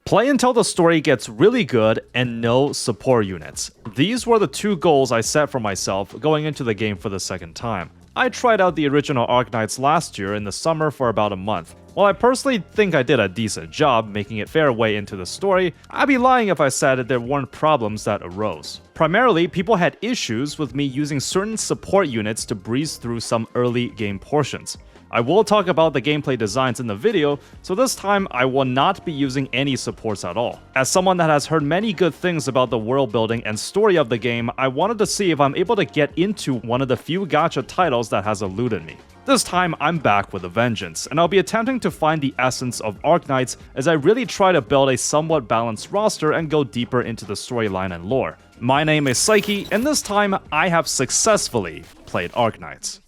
Play until the story gets really good and no support units. These were the two goals I set for myself going into the game for the second time. I tried out the original Arknights last year in the summer for about a month. While I personally think I did a decent job making it fair way into the story, I'd be lying if I said that there weren't problems that arose. Primarily, people had issues with me using certain support units to breeze through some early game portions. I will talk about the gameplay designs in the video, so this time I will not be using any supports at all. As someone that has heard many good things about the world building and story of the game, I wanted to see if I'm able to get into one of the few gacha titles that has eluded me. This time, I'm back with a vengeance, and I'll be attempting to find the essence of Arknights as I really try to build a somewhat balanced roster and go deeper into the storyline and lore. My name is Psyche, and this time, I have successfully played Arknights.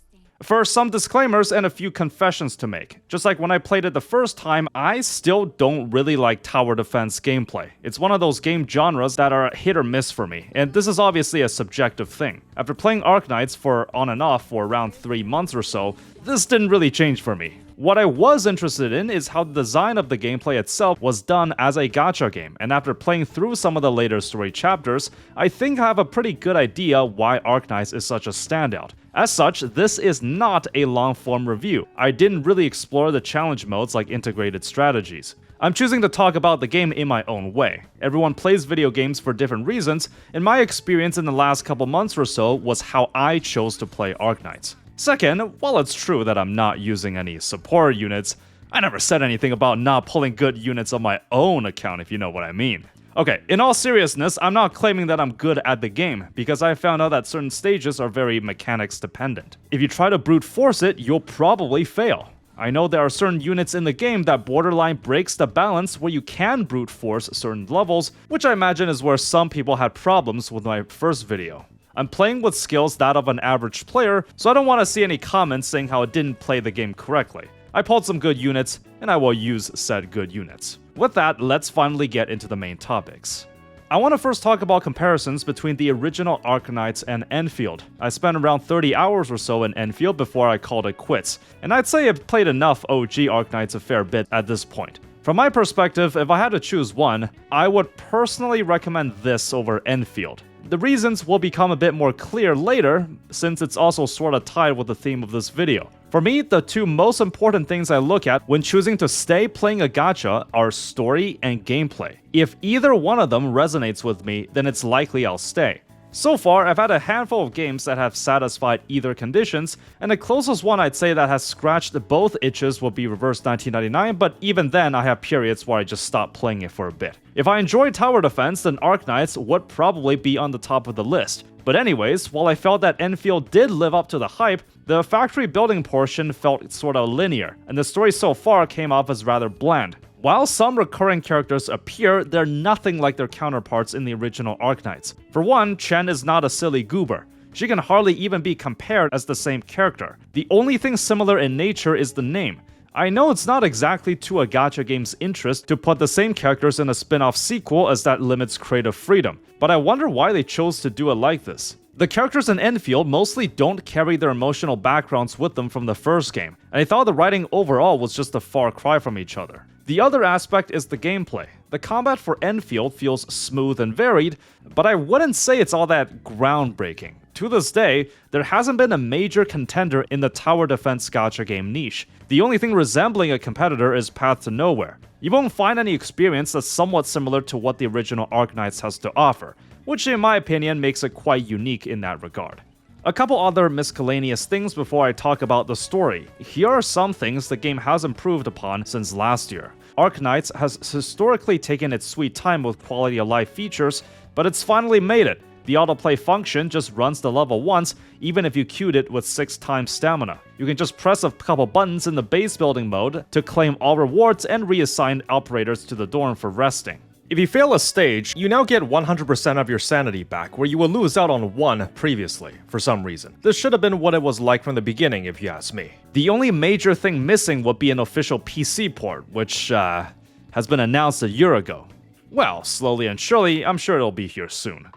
First, some disclaimers and a few confessions to make. Just like when I played it the first time, I still don't really like tower defense gameplay. It's one of those game genres that are hit or miss for me, and this is obviously a subjective thing. After playing Arknights for on and off for around 3 months or so, this didn't really change for me. What I was interested in is how the design of the gameplay itself was done as a gacha game, and after playing through some of the later story chapters, I think I have a pretty good idea why Arknights is such a standout. As such, this is not a long-form review. I didn't really explore the challenge modes like integrated strategies. I'm choosing to talk about the game in my own way. Everyone plays video games for different reasons, and my experience in the last couple months or so was how I chose to play Arknights. Second, while it's true that I'm not using any support units, I never said anything about not pulling good units on my own account, if you know what I mean. Okay, in all seriousness, I'm not claiming that I'm good at the game, because I found out that certain stages are very mechanics dependent. If you try to brute force it, you'll probably fail. I know there are certain units in the game that borderline breaks the balance where you can brute force certain levels, which I imagine is where some people had problems with my first video. I'm playing with skills that of an average player, so I don't want to see any comments saying how it didn't play the game correctly. I pulled some good units, and I will use said good units. With that, let's finally get into the main topics. I want to first talk about comparisons between the original Arknights and Endfield. I spent around 30 hours or so in Endfield before I called it quits, and I'd say I've played enough OG Arknights a fair bit at this point. From my perspective, if I had to choose one, I would personally recommend this over Endfield. The reasons will become a bit more clear later, since it's also sorta tied with the theme of this video. For me, the two most important things I look at when choosing to stay playing a gacha are story and gameplay. If either one of them resonates with me, then it's likely I'll stay. So far, I've had a handful of games that have satisfied either conditions, and the closest one I'd say that has scratched both itches would be Reverse 1999, but even then I have periods where I just stop playing it for a bit. If I enjoy tower defense, then Arknights would probably be on the top of the list. But anyways, while I felt that Endfield did live up to the hype, the factory building portion felt sorta linear, and the story so far came off as rather bland. While some recurring characters appear, they're nothing like their counterparts in the original Arknights. For one, Chen is not a silly goober. She can hardly even be compared as the same character. The only thing similar in nature is the name. I know it's not exactly to a gacha game's interest to put the same characters in a spin-off sequel as that limits creative freedom, but I wonder why they chose to do it like this. The characters in Endfield mostly don't carry their emotional backgrounds with them from the first game, and I thought the writing overall was just a far cry from each other. The other aspect is the gameplay. The combat for Endfield feels smooth and varied, but I wouldn't say it's all that groundbreaking. To this day, there hasn't been a major contender in the tower defense gacha game niche. The only thing resembling a competitor is Path to Nowhere. You won't find any experience that's somewhat similar to what the original Arknights has to offer, which in my opinion makes it quite unique in that regard. A couple other miscellaneous things before I talk about the story. Here are some things the game has improved upon since last year. Arknights has historically taken its sweet time with quality of life features, but it's finally made it. The autoplay function just runs the level once, even if you queued it with 6 times stamina. You can just press a couple buttons in the base building mode to claim all rewards and reassign operators to the dorm for resting. If you fail a stage, you now get 100% of your sanity back, where you will lose out on 1 previously, for some reason. This should have been what it was like from the beginning, if you ask me. The only major thing missing would be an official PC port, which, has been announced a year ago. Well, slowly and surely, I'm sure it'll be here soon.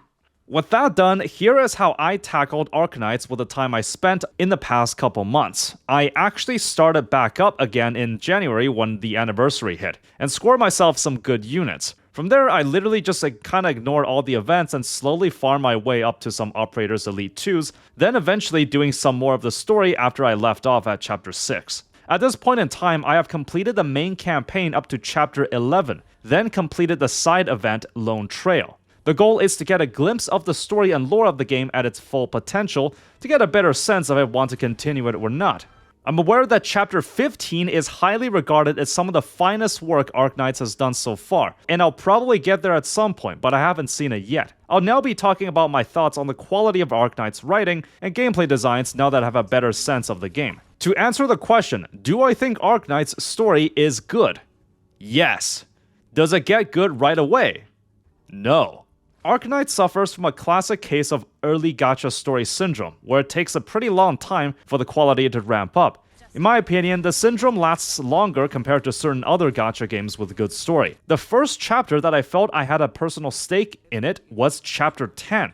With that done, here is how I tackled Arknights with the time I spent in the past couple months. I actually started back up again in January when the anniversary hit, and scored myself some good units. From there, I literally just kinda ignored all the events and slowly farmed my way up to some Operators Elite 2s, then eventually doing some more of the story after I left off at Chapter 6. At this point in time, I have completed the main campaign up to Chapter 11, then completed the side event Lone Trail. The goal is to get a glimpse of the story and lore of the game at its full potential to get a better sense if I want to continue it or not. I'm aware that Chapter 15 is highly regarded as some of the finest work Arknights has done so far, and I'll probably get there at some point, but I haven't seen it yet. I'll now be talking about my thoughts on the quality of Arknights' writing and gameplay designs now that I have a better sense of the game. To answer the question, do I think Arknights' story is good? Yes. Does it get good right away? No. Arknights suffers from a classic case of early gacha story syndrome, where it takes a pretty long time for the quality to ramp up. In my opinion, the syndrome lasts longer compared to certain other gacha games with good story. The first chapter that I felt I had a personal stake in it was Chapter 10.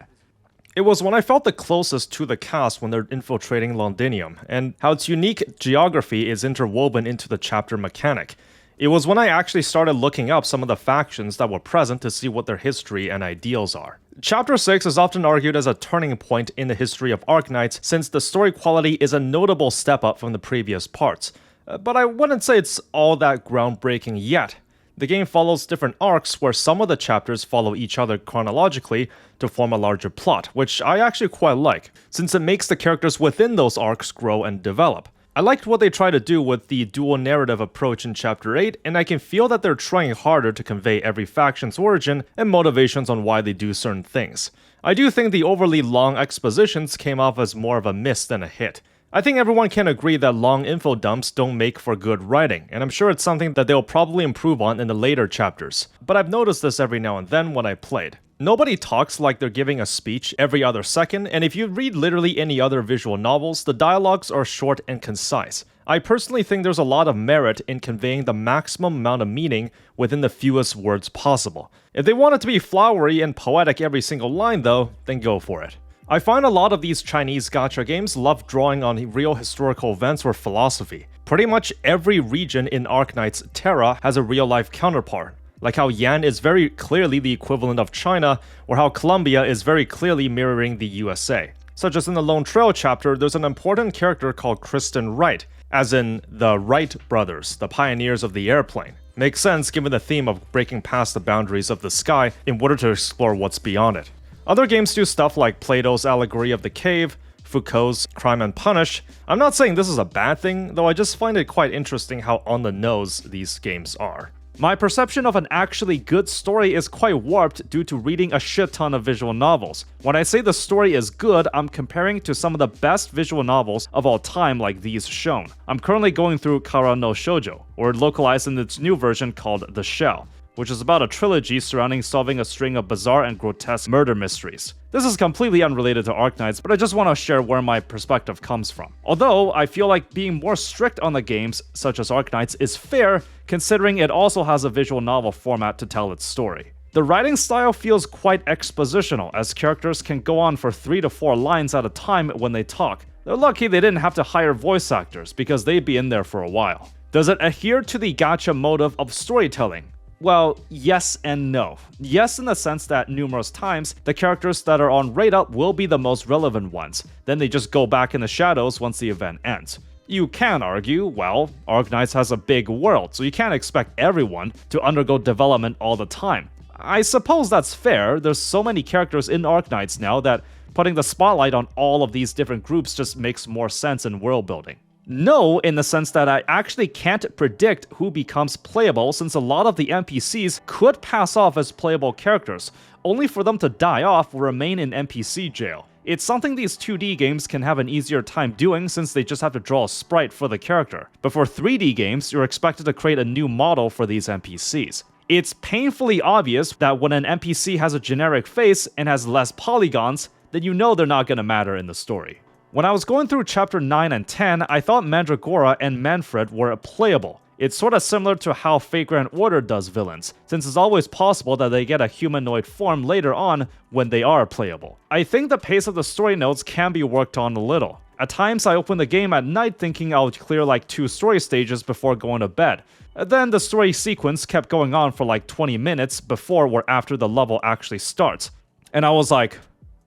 It was when I felt the closest to the cast when they're infiltrating Londinium, and how its unique geography is interwoven into the chapter mechanic. It was when I actually started looking up some of the factions that were present to see what their history and ideals are. Chapter 6 is often argued as a turning point in the history of Arknights since the story quality is a notable step up from the previous parts. But I wouldn't say it's all that groundbreaking yet. The game follows different arcs where some of the chapters follow each other chronologically to form a larger plot, which I actually quite like, since it makes the characters within those arcs grow and develop. I liked what they tried to do with the dual narrative approach in Chapter 8, and I can feel that they're trying harder to convey every faction's origin and motivations on why they do certain things. I do think the overly long expositions came off as more of a miss than a hit. I think everyone can agree that long info dumps don't make for good writing, and I'm sure it's something that they'll probably improve on in the later chapters. But I've noticed this every now and then when I played. Nobody talks like they're giving a speech every other second, and if you read literally any other visual novels, the dialogues are short and concise. I personally think there's a lot of merit in conveying the maximum amount of meaning within the fewest words possible. If they want it to be flowery and poetic every single line though, then go for it. I find a lot of these Chinese gacha games love drawing on real historical events or philosophy. Pretty much every region in Arknights Terra has a real-life counterpart, like how Yan is very clearly the equivalent of China, or how Colombia is very clearly mirroring the USA. Such as in the Lone Trail chapter, there's an important character called Kristen Wright, as in the Wright brothers, the pioneers of the airplane. Makes sense given the theme of breaking past the boundaries of the sky in order to explore what's beyond it. Other games do stuff like Plato's Allegory of the Cave, Foucault's Crime and Punish. I'm not saying this is a bad thing, though I just find it quite interesting how on the nose these games are. My perception of an actually good story is quite warped due to reading a shit ton of visual novels. When I say the story is good, I'm comparing to some of the best visual novels of all time like these shown. I'm currently going through Kara no Shoujo, or localized in its new version called The Shell, which is about a trilogy surrounding solving a string of bizarre and grotesque murder mysteries. This is completely unrelated to Arknights, but I just want to share where my perspective comes from. Although, I feel like being more strict on the games, such as Arknights, is fair, considering it also has a visual novel format to tell its story. The writing style feels quite expositional, as characters can go on for 3 to 4 lines at a time when they talk. They're lucky they didn't have to hire voice actors, because they'd be in there for a while. Does it adhere to the gacha motive of storytelling? Well, yes and no. Yes in the sense that numerous times, the characters that are on Rate Up will be the most relevant ones, then they just go back in the shadows once the event ends. You can argue, well, Arknights has a big world, so you can't expect everyone to undergo development all the time. I suppose that's fair, there's so many characters in Arknights now that putting the spotlight on all of these different groups just makes more sense in world building. No, in the sense that I actually can't predict who becomes playable since a lot of the NPCs could pass off as playable characters, only for them to die off or remain in NPC jail. It's something these 2D games can have an easier time doing since they just have to draw a sprite for the character. But for 3D games, you're expected to create a new model for these NPCs. It's painfully obvious that when an NPC has a generic face and has less polygons, then you know they're not going to matter in the story. When I was going through Chapter 9 and 10, I thought Mandragora and Manfred were playable, It's sorta similar to how Fate Grand Order does villains, since it's always possible that they get a humanoid form later on when they are playable. I think the pace of the story nodes can be worked on a little. At times I open the game at night thinking I would clear like 2 story stages before going to bed. Then the story sequence kept going on for like 20 minutes before or after the level actually starts. And I was like,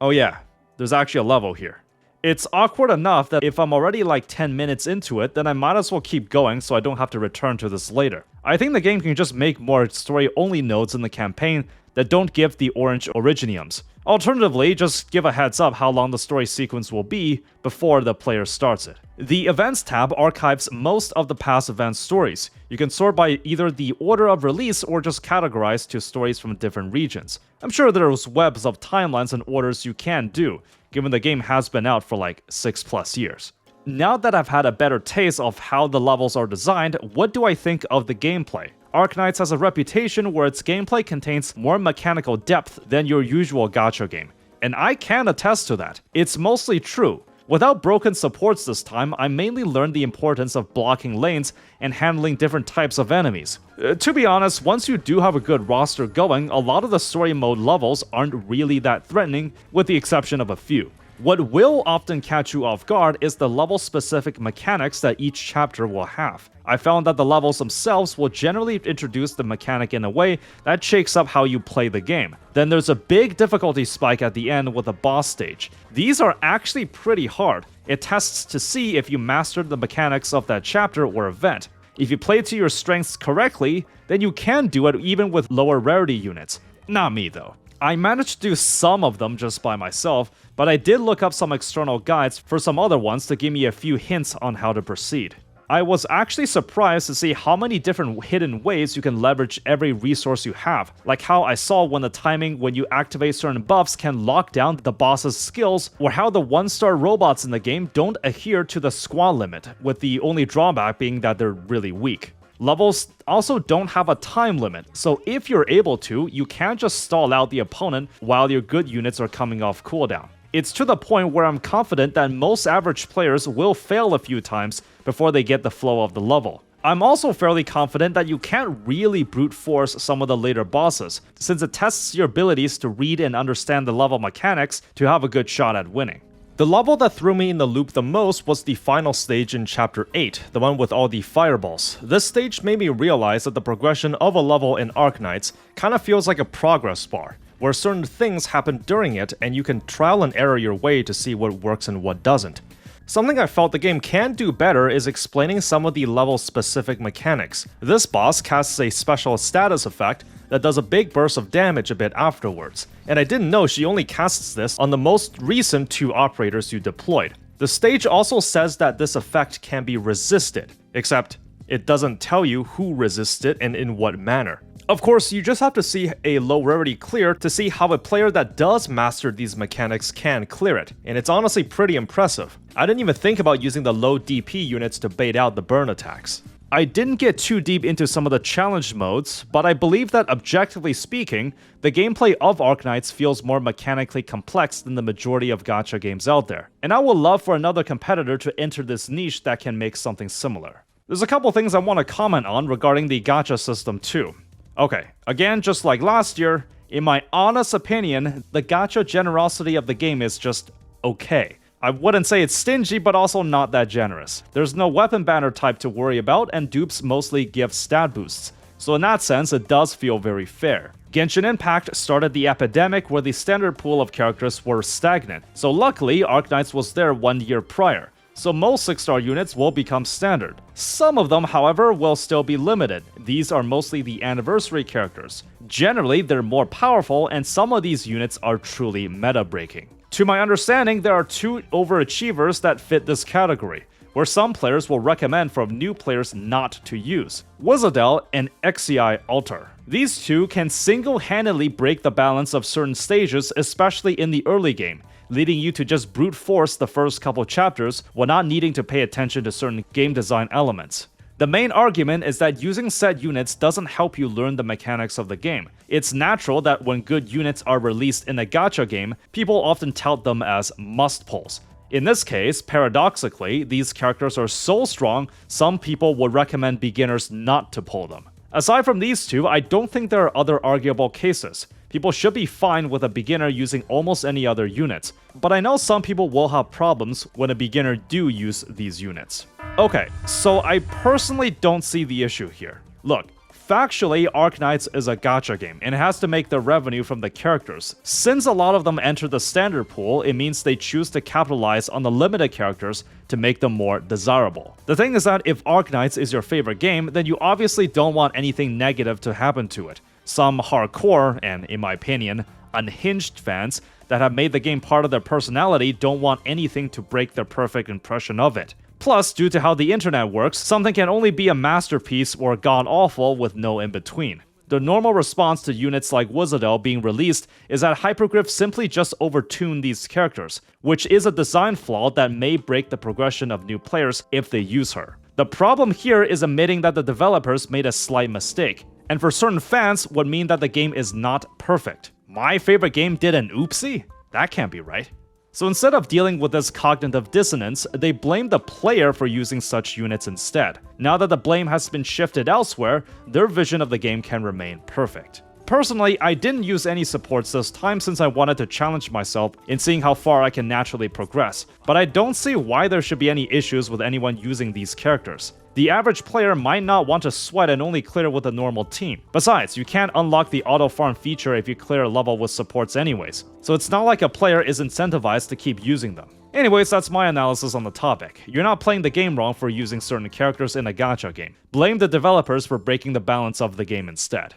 oh yeah, there's actually a level here. It's awkward enough that if I'm already like 10 minutes into it, then I might as well keep going so I don't have to return to this later. I think the game can just make more story-only nodes in the campaign that don't give the orange originiums. Alternatively, just give a heads up how long the story sequence will be before the player starts it. The Events tab archives most of the past event stories. You can sort by either the order of release or just categorize to stories from different regions. I'm sure there's webs of timelines and orders you can do, given the game has been out for like 6+ years. Now that I've had a better taste of how the levels are designed, what do I think of the gameplay? Arknights has a reputation where its gameplay contains more mechanical depth than your usual gacha game, and I can attest to that. It's mostly true. Without broken supports this time, I mainly learned the importance of blocking lanes and handling different types of enemies. To be honest, once you do have a good roster going, a lot of the story mode levels aren't really that threatening, with the exception of a few. What will often catch you off guard is the level-specific mechanics that each chapter will have. I found that the levels themselves will generally introduce the mechanic in a way that shakes up how you play the game. Then there's a big difficulty spike at the end with a boss stage. These are actually pretty hard. It tests to see if you mastered the mechanics of that chapter or event. If you play to your strengths correctly, then you can do it even with lower rarity units. Not me though. I managed to do some of them just by myself, but I did look up some external guides for some other ones to give me a few hints on how to proceed. I was actually surprised to see how many different hidden ways you can leverage every resource you have, like how I saw when the timing when you activate certain buffs can lock down the boss's skills, or how the 1-star robots in the game don't adhere to the squad limit, with the only drawback being that they're really weak. Levels also don't have a time limit, so if you're able to, you can't just stall out the opponent while your good units are coming off cooldown. It's to the point where I'm confident that most average players will fail a few times before they get the flow of the level. I'm also fairly confident that you can't really brute force some of the later bosses, since it tests your abilities to read and understand the level mechanics to have a good shot at winning. The level that threw me in the loop the most was the final stage in Chapter 8, the one with all the fireballs. This stage made me realize that the progression of a level in Arknights kinda feels like a progress bar, where certain things happen during it and you can trial and error your way to see what works and what doesn't. Something I felt the game can do better is explaining some of the level-specific mechanics. This boss casts a special status effect that does a big burst of damage a bit afterwards, and I didn't know she only casts this on the most recent 2 operators you deployed. The stage also says that this effect can be resisted, except it doesn't tell you who resists it and in what manner. Of course, you just have to see a low rarity clear to see how a player that does master these mechanics can clear it, and it's honestly pretty impressive. I didn't even think about using the low DP units to bait out the burn attacks. I didn't get too deep into some of the challenge modes, but I believe that objectively speaking, the gameplay of Arknights feels more mechanically complex than the majority of gacha games out there, and I would love for another competitor to enter this niche that can make something similar. There's a couple things I want to comment on regarding the gacha system too. Okay, again, just like last year, in my honest opinion, the gacha generosity of the game is just okay. I wouldn't say it's stingy, but also not that generous. There's no weapon banner type to worry about, and dupes mostly give stat boosts, so in that sense, it does feel very fair. Genshin Impact started the epidemic where the standard pool of characters were stagnant, so luckily Arknights was there 1 year prior. So most 6-star units will become standard. Some of them, however, will still be limited. These are mostly the anniversary characters. Generally, they're more powerful, and some of these units are truly meta-breaking. To my understanding, there are 2 overachievers that fit this category, where some players will recommend for new players not to use: Wizardel and Xi Altar. These 2 can single-handedly break the balance of certain stages, especially in the early game, leading you to just brute force the first couple chapters while not needing to pay attention to certain game design elements. The main argument is that using set units doesn't help you learn the mechanics of the game. It's natural that when good units are released in a gacha game, people often tout them as must-pulls, In this case, paradoxically, these characters are so strong, some people would recommend beginners not to pull them. Aside from these two, I don't think there are other arguable cases. People should be fine with a beginner using almost any other units, but I know some people will have problems when a beginner do use these units. Okay, so I personally don't see the issue here. Look, factually, Arknights is a gacha game, and it has to make their revenue from the characters. Since a lot of them enter the standard pool, it means they choose to capitalize on the limited characters to make them more desirable. The thing is that if Arknights is your favorite game, then you obviously don't want anything negative to happen to it. Some hardcore, and in my opinion, unhinged fans that have made the game part of their personality don't want anything to break their perfect impression of it. Plus, due to how the internet works, something can only be a masterpiece or god-awful with no in-between. The normal response to units like Wizardel being released is that Hypergriff simply just overtuned these characters, which is a design flaw that may break the progression of new players if they use her. The problem here is admitting that the developers made a slight mistake, and for certain fans would mean that the game is not perfect. My favorite game did an oopsie? That can't be right. So instead of dealing with this cognitive dissonance, they blame the player for using such units instead. Now that the blame has been shifted elsewhere, their vision of the game can remain perfect. Personally, I didn't use any supports this time since I wanted to challenge myself in seeing how far I can naturally progress, but I don't see why there should be any issues with anyone using these characters. The average player might not want to sweat and only clear with a normal team. Besides, you can't unlock the auto-farm feature if you clear a level with supports anyways, so it's not like a player is incentivized to keep using them. Anyways, that's my analysis on the topic. You're not playing the game wrong for using certain characters in a gacha game. Blame the developers for breaking the balance of the game instead.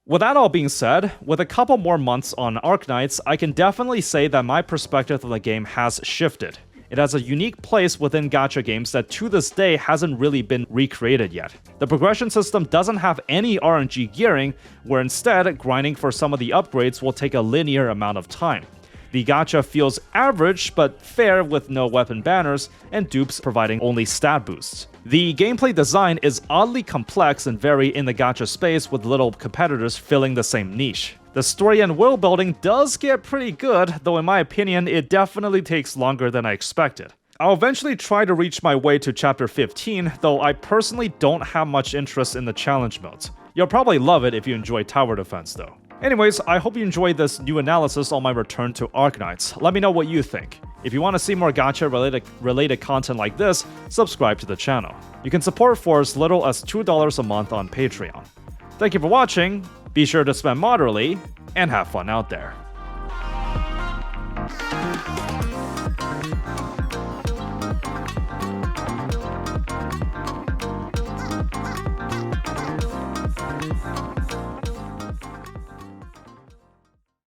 With that all being said, with a couple more months on Arknights, I can definitely say that my perspective of the game has shifted. It has a unique place within gacha games that to this day hasn't really been recreated yet. The progression system doesn't have any RNG gearing, where instead, grinding for some of the upgrades will take a linear amount of time. The gacha feels average but fair with no weapon banners, and dupes providing only stat boosts. The gameplay design is oddly complex and varied in the gacha space, with little competitors filling the same niche. The story and world building does get pretty good, though in my opinion it definitely takes longer than I expected. I'll eventually try to reach my way to chapter 15, though I personally don't have much interest in the challenge modes. You'll probably love it if you enjoy tower defense though. Anyways, I hope you enjoyed this new analysis on my return to Arknights. Let me know what you think. If you want to see more gacha related content like this, subscribe to the channel. You can support for as little as $2 a month on Patreon. Thank you for watching, be sure to spend moderately, and have fun out there.